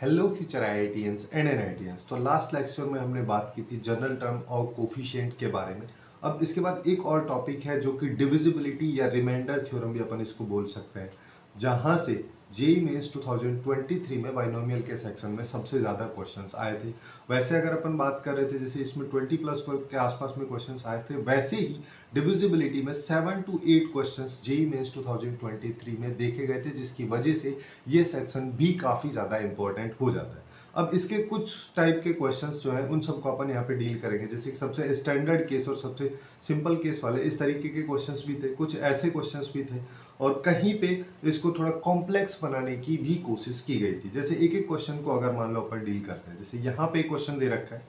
Hello future IITians and NITians. तो last lecture में हमने बात की थी जनरल टर्म और कोफिशिएंट के बारे में। अब इसके बाद एक और टॉपिक है जो कि डिविजिबिलिटी या रिमाइंडर थ्योरम भी अपन इसको बोल सकते हैं, जहां से जेई मेंस 2023 में बाइनोमियल के सेक्शन में सबसे ज़्यादा क्वेश्चंस आए थे। वैसे अगर अपन बात कर रहे थे जैसे इसमें 20+ के आसपास में क्वेश्चंस आए थे, वैसे ही डिविजिबिलिटी में 7 to 8 क्वेश्चंस जेई मेंस 2023 में देखे गए थे, जिसकी वजह से ये सेक्शन भी काफ़ी ज़्यादा इंपॉर्टेंट हो जाता है। अब इसके कुछ टाइप के क्वेश्चंस जो हैं उन सबको अपन यहाँ पे डील करेंगे, जैसे कि सबसे स्टैंडर्ड केस और सबसे सिंपल केस वाले इस तरीके के क्वेश्चंस भी थे, कुछ ऐसे क्वेश्चंस भी थे और कहीं पे इसको थोड़ा कॉम्प्लेक्स बनाने की भी कोशिश की गई थी। जैसे एक एक क्वेश्चन को अगर मान लो अपन डील करते हैं, जैसे यहाँ पे क्वेश्चन दे रखा है।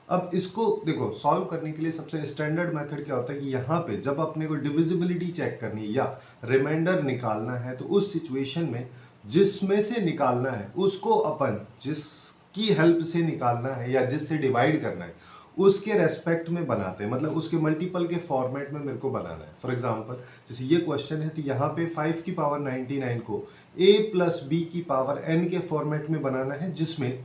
अब इसको देखो सॉल्व करने के लिए सबसे स्टैंडर्ड मेथड क्या होता है कि यहाँ पे जब अपने को डिविजिबिलिटी चेक करनी है या रिमाइंडर निकालना है, तो उस सिचुएशन में जिसमें से निकालना है उसको अपन जिसकी हेल्प से निकालना है या जिससे डिवाइड करना है उसके रेस्पेक्ट में बनाते हैं, मतलब उसके मल्टीपल के फॉर्मेट में मेरे को बनाना है। फॉर एग्जांपल जैसे ये क्वेश्चन है तो यहाँ पे 5 की पावर 99 को a प्लस बी की पावर n के फॉर्मेट में बनाना है, जिसमें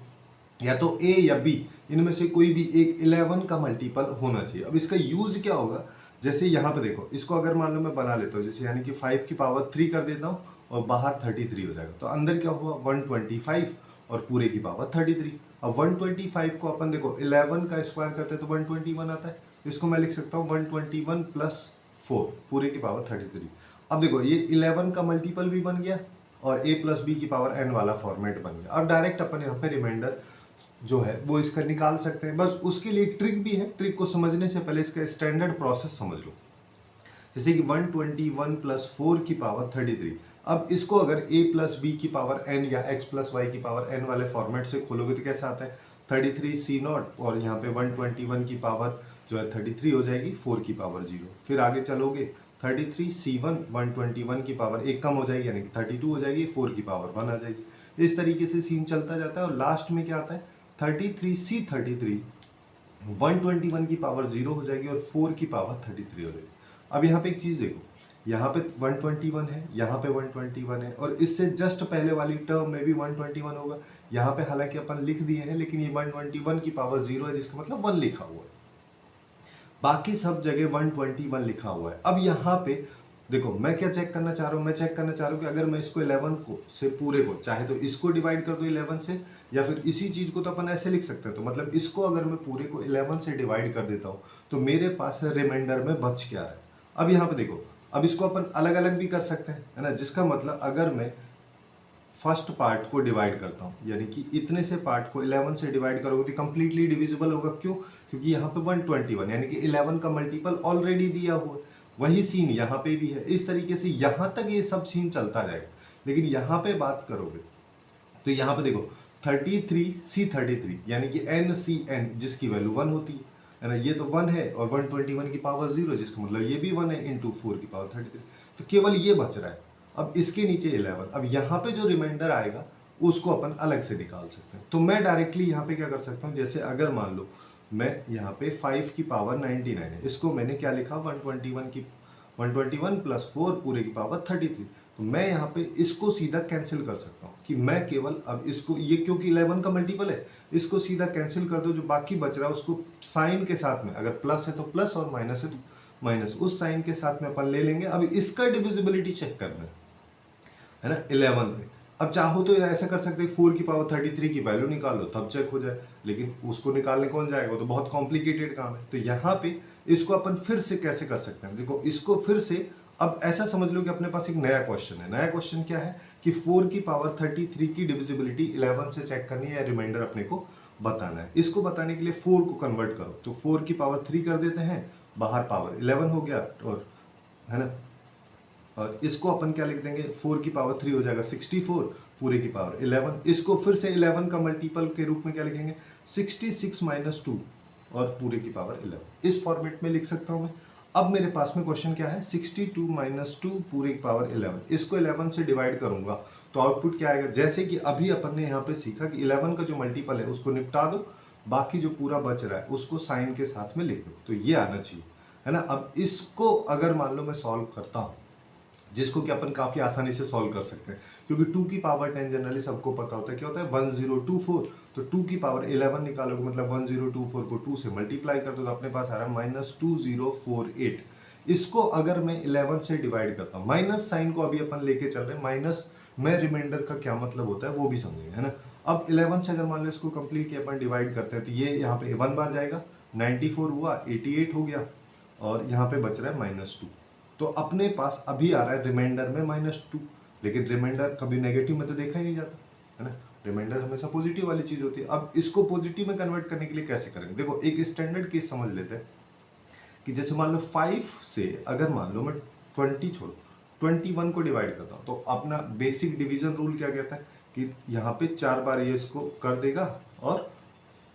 या तो a या b इनमें से कोई भी एक 11 का मल्टीपल होना चाहिए। अब इसका यूज क्या होगा, जैसे यहाँ पे देखो इसको अगर मान लो मैं बना लेता हूँ, जैसे यानी कि 5 की पावर 3 कर देता हूँ और बाहर 33 हो जाएगा, तो अंदर क्या हुआ 125 और पूरे की पावर 33। अब 125 को अपन देखो 11 का स्क्वायर करते हैं तो 121 आता है, इसको मैं लिख सकता हूँ 121 प्लस 4 पूरे की पावर 33। अब देखो ये 11 का मल्टीपल भी बन गया और a प्लस बी की पावर n वाला फॉर्मेट बन गया। अब डायरेक्ट अपन यहाँ पे रिमाइंडर जो है वो इसका निकाल सकते हैं। बस उसके लिए एक ट्रिक भी है, ट्रिक को समझने से पहले इसका स्टैंडर्ड प्रोसेस समझ लो। जैसे कि 121 प्लस 4 की पावर 33। अब इसको अगर a प्लस बी की पावर n या x प्लस वाई की पावर n वाले फॉर्मेट से खोलोगे तो कैसा आता है 33 c नॉट और यहाँ पे 121 की पावर जो है 33 हो जाएगी 4 की पावर 0। फिर आगे चलोगे 33 c1 121 की पावर एक कम हो जाएगी यानी कि 32 हो जाएगी, 4 की पावर 1 आ जाएगी। इस तरीके से सीन चलता जाता है और लास्ट में क्या आता है 33 121 की पावर 0 हो जाएगी और 4 की पावर 33 हो जाएगी। अब यहाँ पे एक चीज़ देखो, यहाँ पे 121 है, यहाँ पे 121 है और इससे जस्ट पहले वाली टर्म में भी 121 होगा। यहाँ पे हालांकि अपन लिख दिए हैं लेकिन ये 121 की पावर 0 है, जिसका मतलब 1 लिखा हुआ है। बाकी सब जगह 121 लिखा हुआ है। अब यहाँ पे देखो मैं क्या चेक करना चाह रहा हूँ, मैं चेक करना चाह रहा हूँ कि अगर मैं इसको 11 को से पूरे को चाहे तो इसको डिवाइड कर दो 11 से, या फिर इसी चीज को तो अपन ऐसे लिख सकते हैं। तो मतलब इसको अगर मैं पूरे को 11 से डिवाइड कर देता हूँ तो मेरे पास रिमाइंडर में बच क्या है। अब यहाँ पे देखो, अब इसको अपन अलग अलग भी कर सकते हैं, है ना, जिसका मतलब अगर मैं फर्स्ट पार्ट को डिवाइड करता हूँ यानी कि इतने से पार्ट को 11 से डिवाइड करोगे तो कंप्लीटली डिविजिबल होगा। क्यों? क्योंकि यहाँ पे 121 यानी कि 11 का मल्टीपल ऑलरेडी दिया हुआ है। वही सीन यहाँ पे भी है। इस तरीके से यहाँ तक ये सब सीन चलता जाएगा। लेकिन यहाँ पे बात करोगे तो यहाँ पे देखो 33 यानी कि NCN जिसकी वैल्यू 1 होती है ना, ये तो 1 है और 121 की पावर 0 जिसका मतलब ये भी 1 है इंटू 4 की पावर 33, तो केवल ये बच रहा है। अब इसके नीचे 11। अब यहाँ पे जो रिमाइंडर आएगा उसको अपन अलग से निकाल सकते हैं। तो मैं डायरेक्टली यहाँ पे क्या कर सकता हूँ, जैसे अगर मान लो मैं यहाँ पे 5 की पावर 99 है, इसको मैंने क्या लिखा 121 प्लस 4 पूरे की पावर 33। तो मैं यहाँ पे इसको सीधा कैंसिल कर सकता हूँ कि मैं केवल अब इसको ये क्योंकि 11 का मल्टीपल है इसको सीधा कैंसिल कर दो। जो बाकी बच रहा है उसको साइन के साथ में, अगर प्लस है तो प्लस और माइनस है तो माइनस, उस साइन के साथ में अपन ले लेंगे। अब इसका डिविजिबिलिटी चेक करना है ना 11 पे। अब चाहो तो ऐसा कर सकते हैं 4 की पावर 33 की वैल्यू निकाल लो तब चेक हो जाए, लेकिन उसको निकालने कौन जाएगा, वो तो बहुत कॉम्प्लिकेटेड काम है। तो यहाँ पे इसको अपन फिर से कैसे कर सकते हैं, देखो इसको फिर से अब ऐसा समझ लो कि अपने पास एक नया क्वेश्चन है। नया क्वेश्चन क्या है कि 4 की पावर 33 की डिविजिबिलिटी 11 से चेक करनी है या रिमाइंडर अपने को बताना है। इसको बताने के लिए 4 को कन्वर्ट करो, तो 4 की पावर 3 कर देते हैं, बाहर पावर 11 हो गया और है ना, और इसको अपन क्या लिख देंगे 4 की पावर 3 हो जाएगा 64 पूरे की पावर 11। इसको फिर से 11 का मल्टीपल के रूप में क्या लिखेंगे 66 माइनस 2 और पूरे की पावर 11। इस फॉर्मेट में लिख सकता हूँ मैं। अब मेरे पास में क्वेश्चन क्या है 62 माइनस 2 पूरे की पावर 11। इसको 11 से डिवाइड करूंगा तो आउटपुट क्या आएगा, जैसे कि अभी अपन ने यहाँ पे सीखा कि 11 का जो मल्टीपल है उसको निपटा दो, बाकी जो पूरा बच रहा है उसको साइन के साथ में लिख दो, तो ये आना चाहिए, है ना। अब इसको अगर मान लो मैं सॉल्व करता हूँ, जिसको कि अपन काफ़ी आसानी से सॉल्व कर सकते हैं, क्योंकि 2 की पावर 10 जनरली सबको पता होता है क्या होता है 1024। तो 2 की पावर 11 निकालोगे मतलब 1024 को 2 से मल्टीप्लाई कर दो तो अपने पास आ रहा है -2048। इसको अगर मैं 11 से डिवाइड करता हूँ, माइनस साइन को अभी अपन लेके चल रहे हैं, माइनस में रिमाइंडर का क्या मतलब होता है वो भी समझेंगे, है ना। अब 11 से अगर मान लो इसको कंप्लीटली अपन डिवाइड करते हैं तो ये यहाँ पे 1 बार जाएगा, 94 हुआ, 88 हो गया और यहाँ पे बच रहा है -2। तो अपने पास अभी आ रहा है रिमाइंडर में -2, लेकिन रिमाइंडर कभी नेगेटिव में तो देखा ही नहीं जाता, है ना। रिमाइंडर हमेशा पॉजिटिव वाली चीज होती है। अब इसको पॉजिटिव में कन्वर्ट करने के लिए कैसे करेंगे, देखो एक स्टैंडर्ड केस समझ लेते हैं कि जैसे मान लो 5 से अगर मान लो मैं 20 छोड़ो 21 को डिवाइड करता हूँ तो अपना बेसिक डिवीजन रूल क्या कहता है कि यहाँ पे 4 बार ये इसको कर देगा और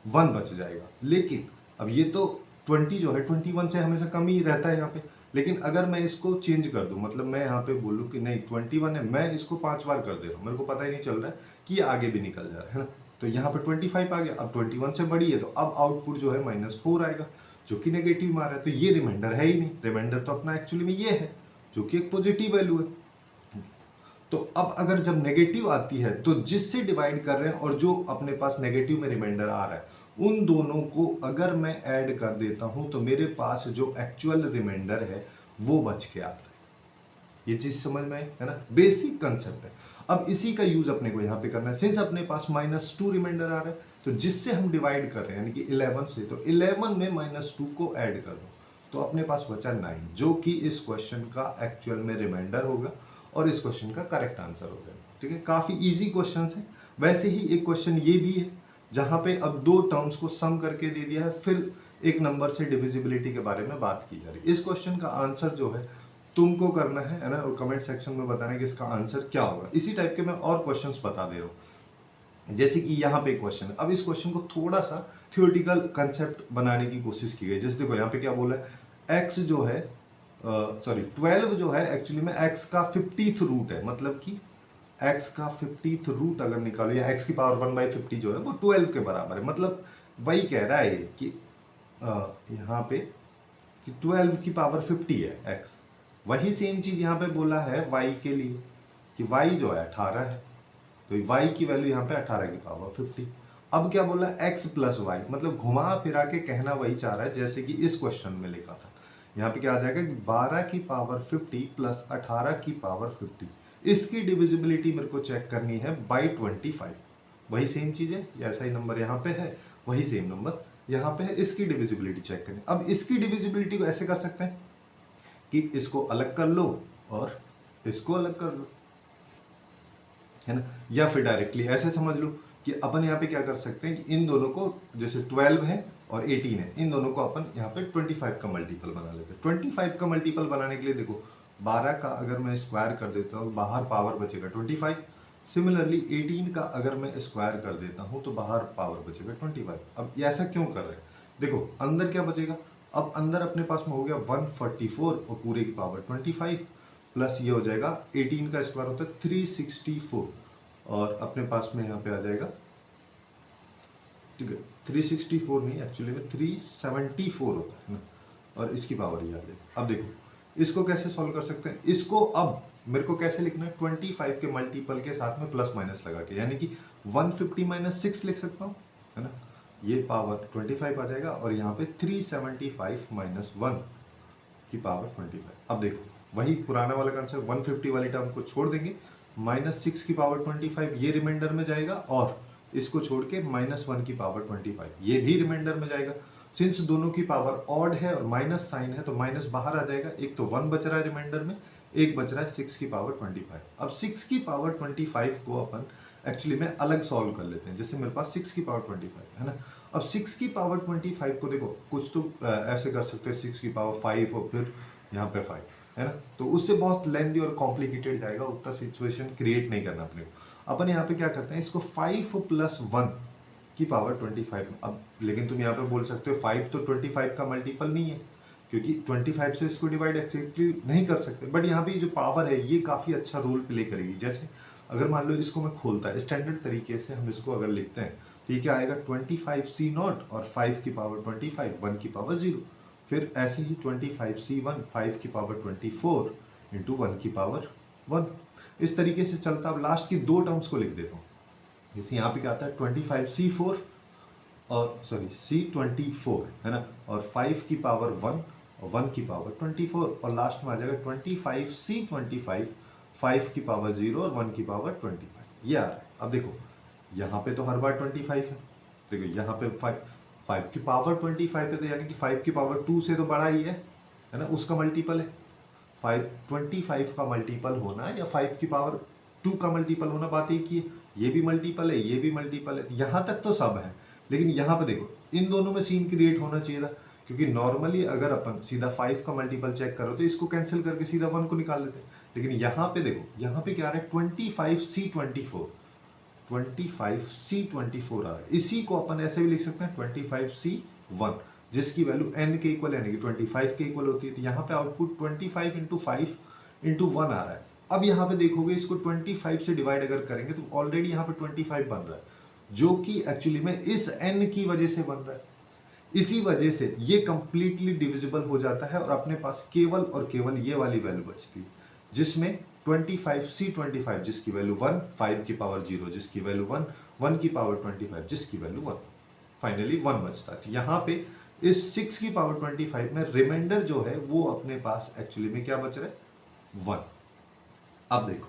1 बच जाएगा। लेकिन अब ये तो 20 जो है 21 से हमेशा कम ही रहता है यहाँ पे, लेकिन अगर मैं इसको चेंज कर दूं, मतलब मैं यहाँ पे बोलूँ कि नहीं 21 है, मैं इसको 5 बार कर दे रहा हूँ, मेरे को पता ही नहीं चल रहा है कि ये आगे भी निकल जा रहा है ना। तो यहाँ पे 25 आ गया, अब 21 से बड़ी है तो अब आउटपुट जो है -4 आएगा जो कि नेगेटिव में आ रहा है। तो ये रिमाइंडर है ही नहीं, रिमाइंडर तो अपना एक्चुअली में ये है जो कि एक पॉजिटिव वैल्यू है। तो अब अगर जब नेगेटिव आती है तो जिससे डिवाइड कर रहे हैं और जो अपने पास नेगेटिव में रिमाइंडर आ रहा है उन दोनों को अगर मैं ऐड कर देता हूं तो मेरे पास जो एक्चुअल रिमाइंडर है वो बच के आता है। ये चीज समझ में आई, है ना, बेसिक कंसेप्ट है। अब इसी का यूज अपने को यहाँ पे करना है, सिंस अपने पास -2 रिमाइंडर आ रहा है तो जिससे हम डिवाइड कर रहे हैं यानी कि 11 से, तो 11 में -2 को ऐड कर दो तो अपने पास बचा 9 जो कि इस क्वेश्चन का एक्चुअल में रिमाइंडर होगा और इस क्वेश्चन का करेक्ट आंसर होगा। ठीक है, काफी इजी क्वेश्चन है। वैसे ही एक क्वेश्चन ये भी है जहां पे अब दो टर्म्स को सम करके दे दिया है, फिर एक नंबर से डिविजिबिलिटी के बारे में बात की जा रही है। इस क्वेश्चन का आंसर जो है तुमको करना है ना, और कमेंट सेक्शन में बताना है कि इसका आंसर क्या होगा। इसी टाइप के मैं और क्वेश्चंस बता दे रहा हूँ, जैसे कि यहाँ पे क्वेश्चन है। अब इस क्वेश्चन को थोड़ा सा थियोरेटिकल कंसेप्ट बनाने की कोशिश की गई। जैसे देखो यहाँ पे क्या बोला है, एक्स जो है सॉरी 12 जो है एक्चुअली में एक्स का 50th रूट है, मतलब कि एक्स का 50th रूट अगर निकालो या एक्स की पावर 1/50 जो है वो 12 के बराबर है। मतलब वही कह रहा है कि यहाँ पे कि 12 की पावर 50 है एक्स। वही सेम चीज यहाँ पे बोला है वाई के लिए कि वाई जो है 18 है, तो वाई की वैल्यू यहाँ पे 18 की पावर 50। अब क्या बोला एक्स प्लस वाई, मतलब घुमा फिरा के कहना वही चाह रहा है जैसे कि इस क्वेश्चन में लिखा था। यहाँ पे क्या आ जाएगा कि 12 की पावर 50 प्लस 18 की पावर 50, इसकी डिविजिबिलिटी मेरे को चेक करनी है बाई 25। वही सेम चीज है, ऐसा ही नंबर यहाँ पे है, वही सेम नंबर यहाँ पे है, इसकी डिविजिबिलिटी चेक करें। अब इसकी डिविजिबिलिटी को ऐसे कर सकते हैं कि इसको अलग कर लो और इसको अलग कर लो, है ना, या फिर डायरेक्टली ऐसे समझ लो कि अपन यहाँ पे क्या कर सकते हैं कि इन दोनों को, जैसे 12 है और 18 है, इन दोनों को अपन यहाँ पे 25 का मल्टीपल बना लेते हैं। 25 का मल्टीपल बनाने के लिए देखो 12 का अगर मैं स्क्वायर कर देता हूँ बाहर पावर बचेगा 25। सिमिलरली 18 का अगर मैं स्क्वायर कर देता हूँ तो बाहर पावर बचेगा 25। अब ये ऐसा क्यों कर रहे हैं, देखो अंदर क्या बचेगा, अब अंदर अपने पास में हो गया 144 और पूरे की पावर 25 प्लस ये हो जाएगा 18 का स्क्वायर होता है 364 और अपने पास में यहाँ पे आ जाएगा, ठीक है 364 नहीं एक्चुअली में 374 होता है ना, और इसकी पावर ये आ जाएगी। अब देखो इसको कैसे सॉल्व कर सकते हैं, इसको अब मेरे को कैसे लिखना है 25 के मल्टीपल के साथ में प्लस माइनस लगा के, यानी कि 150 - 6 लिख सकता हूँ, है ना, ये पावर 25 आ जाएगा और यहाँ पे 375 - 1 की पावर 25। अब देखो वही पुराना वाला कंसेप्ट 150 वाली टर्म को छोड़ देंगे, -6 की पावर 25 ये रिमाइंडर में जाएगा और इसको छोड़ के -1 की पावर 25 ये भी रिमाइंडर में जाएगा। सिंस दोनों की पावर ऑड है और माइनस साइन है तो माइनस बाहर आ जाएगा, एक तो 1 बच रहा है रिमाइंडर में, एक बच रहा है 6 की पावर 25। अब 6 की पावर 25 को अपन एक्चुअली में अलग सॉल्व कर लेते हैं, जैसे मेरे पास 6 की पावर 25 है ना। अब 6 की पावर 25 को देखो कुछ तो ऐसे कर सकते हैं 6 की पावर 5 और फिर यहाँ पे 5, है ना, तो उससे बहुत लेंथी और कॉम्प्लिकेटेड जाएगा, उतना सिचुएशन क्रिएट नहीं करना अपने को। अपन यहाँ पे क्या करते हैं, इसको 5 + 1 की पावर 25। अब लेकिन तुम यहाँ पे बोल सकते हो 5 तो 25 का मल्टीपल नहीं है क्योंकि 25 से इसको डिवाइड एक्चुअली नहीं कर सकते, बट यहाँ पे जो पावर है ये काफ़ी अच्छा रोल प्ले करेगी। जैसे अगर मान लो इसको मैं खोलता है स्टैंडर्ड तरीके से हम इसको अगर लिखते हैं तो ये क्या आएगा 25C0 और 5 की पावर 25 1 की पावर 0, फिर ऐसे ही 25C1 5 की पावर 24 इंटू 1 की पावर 1। इस तरीके से चलता। अब लास्ट की दो टर्म्स को लिख देता हूँ। जैसे यहाँ पे क्या आता है 25C4 और सॉरी C24 है ना, और 5 की पावर 1 और 1 की पावर 24, और लास्ट में आ जाएगा 25C25 5 की पावर 0 और 1 की पावर 25। ये आ रहा है। अब देखो यहाँ पे तो हर बार 25 है, देखो यहाँ पे 5 की पावर 25 है, तो यानी कि 5 की पावर 2 से तो बड़ा ही है ना, उसका मल्टीपल है। 25 का मल्टीपल होना या 5 की पावर 2 का मल्टीपल होना बात एक ही है। ये भी मल्टीपल है, ये भी मल्टीपल है, यहाँ तक तो सब है। लेकिन यहाँ पे देखो इन दोनों में सीन क्रिएट होना चाहिए था, क्योंकि नॉर्मली अगर अपन सीधा 5 का मल्टीपल चेक करो तो इसको कैंसिल करके सीधा 1 को निकाल लेते हैं। लेकिन यहाँ पे देखो, यहाँ पे क्या आ रहा है 25C24, 25C24 आ रहा है। इसी को अपन ऐसे भी लिख सकते हैं 25C1, जिसकी वैल्यू n के इक्वल यानी कि 25 के इक्वल होती है। तो यहाँ पे आउटपुट 25 इंटू 5 इंटू 1 आ रहा है। अब यहाँ पे देखोगे इसको 25 से डिवाइड अगर करेंगे तो ऑलरेडी यहाँ पे 25 बन रहा है, जो कि एक्चुअली में इस n की वजह से बन रहा है। इसी वजह से ये कंप्लीटली डिविजिबल हो जाता है और अपने पास केवल और केवल ये वाली वैल्यू बचती है, जिसमें 25C25 जिसकी वैल्यू 1, 5 की पावर 0 जिसकी वैल्यू 1, 1 की पावर 25 जिसकी वैल्यू 1, फाइनली 1 बचता है। यहाँ पे इस 6 की पावर 25 में रिमाइंडर जो है वो अपने पास एक्चुअली में क्या बच रहा है 1। अब देखो,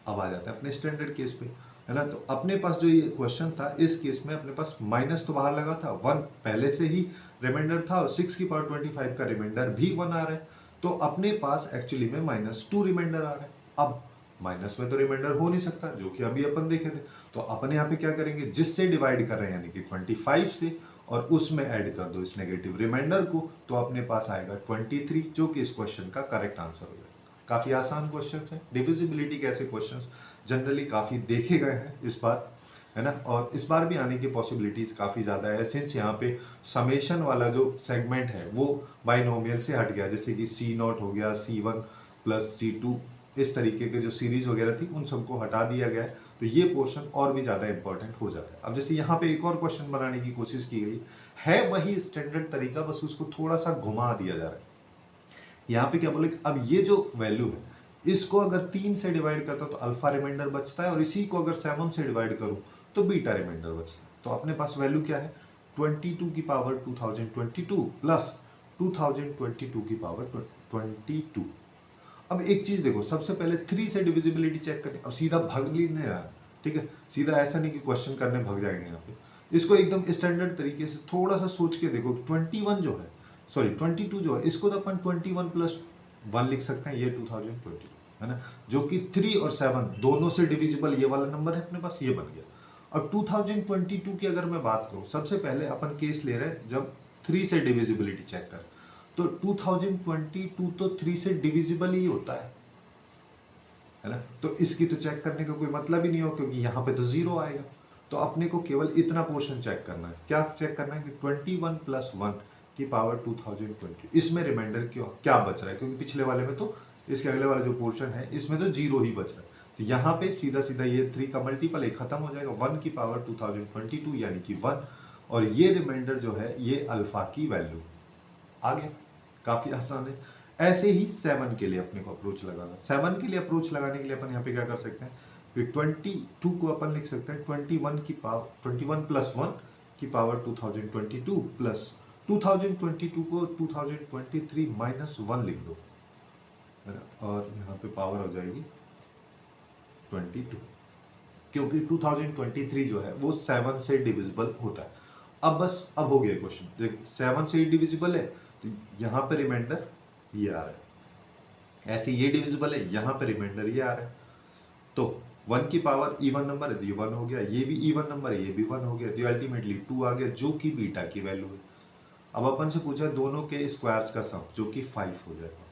अब आ जाता है अपने स्टैंडर्ड केस पे, है ना। तो अपने पास जो ये क्वेश्चन था, इस केस में अपने पास माइनस तो बाहर लगा था, 1 पहले से ही रिमाइंडर था और 6 की पावर 25 का रिमाइंडर भी 1 आ रहा है। तो अपने पास एक्चुअली में -2 रिमाइंडर आ रहा है। अब माइनस में तो रिमाइंडर हो नहीं सकता, जो कि अभी अपन देखे थे। तो अपन यहाँ पे क्या करेंगे, जिससे डिवाइड कर रहे हैं यानी कि 25 से, और उसमें ऐड कर दो इस नेगेटिव रिमाइंडर को, तो अपने पास आएगा 23, जो कि इस क्वेश्चन का करेक्ट आंसर हो जाएगा। काफ़ी आसान क्वेश्चन है। डिविजिबिलिटी के ऐसे क्वेश्चन जनरली काफ़ी देखे गए हैं इस बार, है ना, और इस बार भी आने की पॉसिबिलिटीज़ काफ़ी ज़्यादा है, सिंस यहाँ पे समेशन वाला जो सेगमेंट है वो बाइनोमियल से हट गया। जैसे कि C0 हो गया, C1 प्लस C2, इस तरीके के जो सीरीज वगैरह थी उन सबको हटा दिया गया है। तो ये पोर्शन और भी ज़्यादा इंपॉर्टेंट हो जाता है। अब जैसे यहाँ पे एक और क्वेश्चन बनाने की कोशिश की गई है, वही स्टैंडर्ड तरीका, बस उसको थोड़ा सा घुमा दिया जा रहा है। यहाँ पे क्या बोले, अब ये जो वैल्यू है इसको अगर 3 से डिवाइड करता तो अल्फा रिमाइंडर बचता है, और इसी को अगर 7 से डिवाइड करूँ तो बीटा रिमाइंडर बचता है। तो अपने पास वैल्यू क्या है 22 की पावर 2022 प्लस 2022 की पावर 22। अब एक चीज देखो, सबसे पहले 3 से डिविजिबिलिटी चेक करें। अब सीधा भाग नहीं रहा, ठीक है, सीधा ऐसा नहीं कि क्वेश्चन करने भाग जाएंगे यहाँ पे। इसको एकदम स्टैंडर्ड तरीके से थोड़ा सा सोच के देखो। 21 जो है, सॉरी 22 जो है, इसको तो अपन 21 प्लस 1 लिख सकते हैं, ये 2022 है ना, जो कि 3 और 7 दोनों से डिविजिबल ये वाला नंबर है अपने पास, ये बन गया। अब 2022 की अगर मैं बात करूँ, सबसे पहले अपन केस ले रहे हैं जब 3 से डिविजिबिलिटी चेक कर, तो 2022 तो 3 से डिविजिबल ही होता है ना। तो इसकी तो चेक करने का कोई मतलब ही नहीं हो, क्योंकि यहाँ पे तो 0 आएगा। तो अपने को केवल इतना पोर्शन चेक करना है। क्या चेक करना है कि 21 प्लस 1 की पावर 2020, इसमें रिमाइंडर क्या बच रहा है, क्योंकि पिछले वाले में तो, इसके अगले वाला जो पोर्शन है इसमें तो 0 ही बच रहा है। तो यहाँ पे सीधा सीधा ये 3 का मल्टीपल एक खत्म हो जाएगा, 1 की पावर 2022 यानी कि 1, और ये रिमाइंडर जो है ये अल्फा की वैल्यू आ गया। काफ़ी आसान है। ऐसे ही 7 के लिए अपने को अप्रोच लगाना। 7 के लिए अप्रोच लगाने के लिए अपन यहाँ पे क्या कर सकते हैं, फिर 22 को अपन लिख सकते हैं 21 की पावर 21 प्लस 1 की पावर 2022 प्लस 2022 को 2023 माइनस 1 लिख दो, है ना, और यहाँ पे पावर हो जाएगी 22, क्योंकि 2023 जो है वो 7 से डिविजिबल होता है। अब बस, अब हो गया क्वेश्चन, देख 7 से ही डिविजिबल है तो यहाँ पे रिमाइंडर ये आ रहा है, ऐसे ये डिविजिबल है, यहाँ पे रिमाइंडर ये आ रहा है। तो 1 की पावर इवन नंबर है तो ये 1 हो गया, ये भी इवन नंबर है, ये भी 1 हो गया, तो अल्टीमेटली 2 आ गया, जो कि बीटा की वैल्यू है। अब अपन से पूछा दोनों के स्क्वायर्स का सम, जो कि 5 हो जाएगा।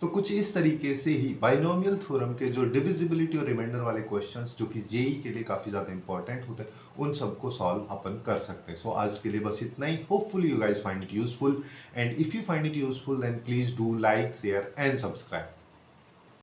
तो कुछ इस तरीके से ही बाइनोमियल थ्योरम के जो डिविजिबिलिटी और रिमाइंडर वाले क्वेश्चंस, जो कि जेई के लिए काफ़ी ज़्यादा इंपॉर्टेंट होते हैं, उन सबको सॉल्व अपन कर सकते हैं। सो आज के लिए बस इतना ही। Hopefully you guys find it useful, and if you find it useful then please do like, share and subscribe.